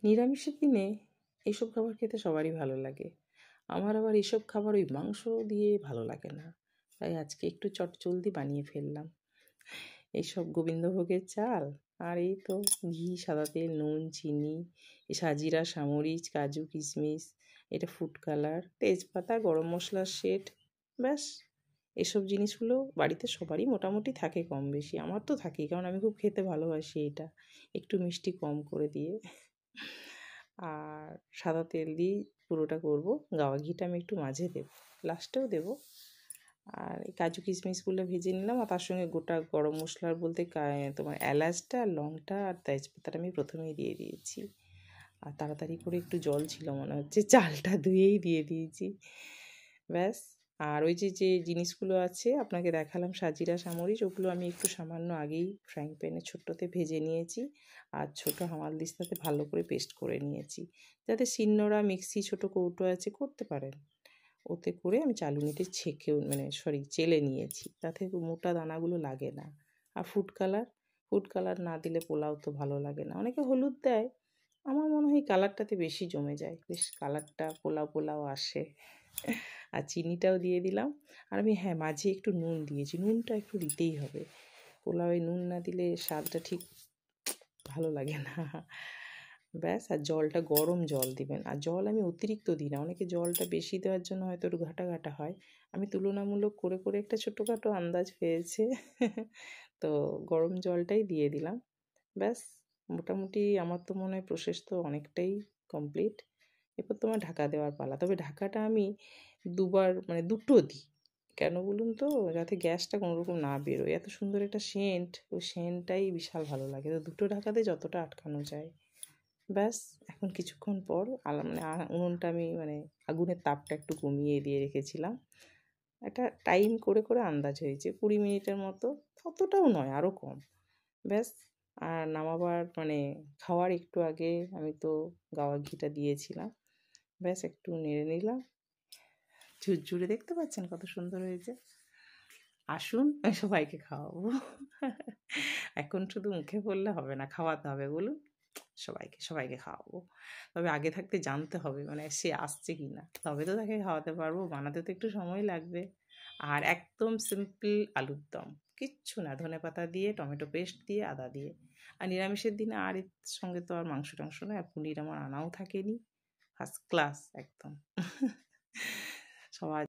নিরামিষের দিনে এইসব খাবার খেতে সবারই ভালো লাগে। আমার আবার এসব খাবার ওই মাংস দিয়ে ভালো লাগে না। তাই আজকে একটু চটজলদি বানিয়ে ফেললাম। এইসব গোবিন্দভোগের চাল আর এই তো ঘি, সাদা তেল, নুন, চিনি, সাজিরা, সামরিচ, কাজু, কিশমিশ, এটা ফুড কালার, তেজপাতা, গরম মশলার সেট, ব্যাস। এসব জিনিসগুলো বাড়িতে সবারই মোটামুটি থাকে কম বেশি। আমার তো থাকেই, কারণ আমি খুব খেতে ভালোবাসি এটা। একটু মিষ্টি কম করে দিয়ে। আর সাদা তেল দিয়েই পুরোটা করব। গাওয়া ঘিটা আমি একটু মাঝে দেবো, লাস্টেও দেবো। আর এই কাজু কিশমিশগুলো ভেজে নিলাম, আর তার সঙ্গে গোটা গরম মশলার বলতে তোমার এলাচটা আর লংটা আর তেজপাতাটা আমি প্রথমেই দিয়ে দিয়েছি। আর তাড়াতাড়ি করে একটু জল ছিল মনে হচ্ছে, চালটা ধুয়েই দিয়ে দিয়েছি, ব্যাস। আর ওই যে জিনিসগুলো আছে আপনাকে দেখালাম, সাজিরা, সামরিচ, ওগুলো আমি একটু সামান্য আগেই ফ্রাইং প্যানে ছোট্টতে ভেজে নিয়েছি। আর ছোটো হামালদিস্তাতে ভালো করে পেস্ট করে নিয়েছি। যাতে শিলনোড়া, মিক্সি, ছোটো কৌটো আছে, করতে পারেন। ওতে করে আমি চালুনিতে ছেঁকেও চেলে নিয়েছি, তাতে মোটা দানাগুলো লাগে না। আর ফুড কালার না দিলে পোলাও তো ভালো লাগে না। অনেকে হলুদ দেয়, আমার মনে হয় কালারটাতে বেশি জমে যায়, বেশ কালারটা পোলাও পোলাও আসে। আর চিনিটাও দিয়ে দিলাম। আর আমি মাঝে একটু নুন দিয়েছি, নুনটা একটু দিতেই হবে। পোলাওয়ে নুন না দিলে স্বাদটা ঠিক ভালো লাগে না। ব্যাস। আর জলটা গরম জল দিবেন। আর জল আমি অতিরিক্ত দিই না, অনেকে জলটা বেশি দেওয়ার জন্য হয়তো একটু ঘাটা ঘাটা হয়। আমি তুলনামূলক করে করে একটা ছোটোখাটো আন্দাজ পেয়েছে। তো গরম জলটাই দিয়ে দিলাম, ব্যাস। মোটামুটি আমার তো মনে হয় প্রসেস তো অনেকটাই কমপ্লিট। এরপর তোমার ঢাকা দেওয়ার পালা। তবে ঢাকাটা আমি দুবার দুটো দিই। কেন বলুন তো? যাতে গ্যাসটা কোনোরকম না বেরোয়। এত সুন্দর একটা সেন্ট, ওই সেন্টটাই বিশাল ভালো লাগে। তো দুটো ঢাকাতে যতটা আটকানো যায়। ব্যাস। এখন কিছুক্ষণ পর উনুনটা আমি আগুনের তাপটা একটু কমিয়ে দিয়ে রেখেছিলাম। একটা টাইম করে করে আন্দাজ হয়েছে 20 মিনিটের মতো, ততটাও নয়, আরও কম। ব্যাস। আর নামাবার খাওয়ার একটু আগে আমি তো গাওয়া ঘিটা দিয়েছিলাম। ব্যাস একটু নেড়ে নিলাম। ঝুরঝুরে দেখতে পাচ্ছেন কত সুন্দর হয়েছে। আসুন, আমি সবাইকে খাওয়াবো। এখন শুধু মুখে বললে হবে না, খাওয়াতে হবে। বলুন, সবাইকে সবাইকে খাওয়াবো। তবে আগে থাকতে জানতে হবে সে আসছে কি না, তবে তো তাকে খাওয়াতে পারবো। বানাতে তো একটু সময় লাগবে। আর একদম সিম্পল আলুর দম, কিচ্ছু না, ধনেপাতা দিয়ে, টমেটো পেস্ট দিয়ে, আদা দিয়ে। আর নিরামিষের দিনে আর এর সঙ্গে তো আর মাংস টাংস নয়, আর পনির আমার আনাও থাকেনি। ফার্স্ট ক্লাস একদম। সবাই